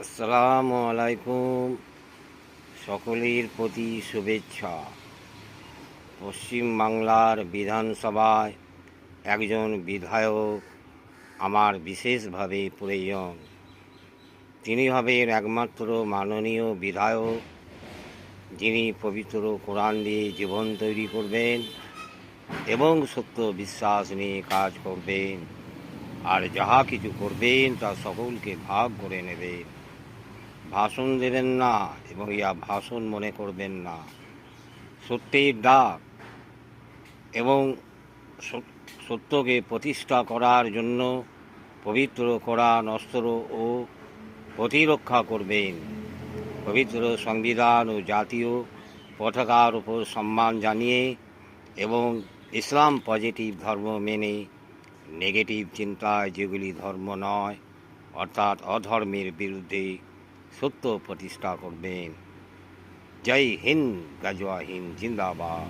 আসসালামু আলাইকুম। সকলের প্রতি শুভেচ্ছা। পশ্চিম বাংলার বিধানসভায় একজন বিধায়ক আমার বিশেষভাবে প্রয়োজন। তিনি হবেন একমাত্র মাননীয় বিধায়ক যিনি পবিত্র কোরআন দিয়ে জীবন তৈরি করবেন এবং সত্য বিশ্বাস নিয়ে কাজ করবেন, আর যাহা কিছু করবেন তা সকলকে ভাগ করে নেবেন। ভাষণ দেবেন না এবং ইয়া ভাষণ মনে করবেন না। সত্যের ডাক এবং সত্যকে প্রতিষ্ঠা করার জন্য পবিত্র কোরআন অস্ত্র ও প্রতিরক্ষা করবেন। পবিত্র সংবিধান ও জাতীয় পতাকার উপর সম্মান জানিয়ে এবং ইসলাম পজিটিভ ধর্ম মেনে নেগেটিভ চিন্তায় যেগুলি ধর্ম নয় অর্থাৎ অধর্মের বিরুদ্ধে সত্য প্রতিষ্ঠা করবেন। জয় হিন্দ, গাজওয়া হিন্দ, জিন্দাবাদ।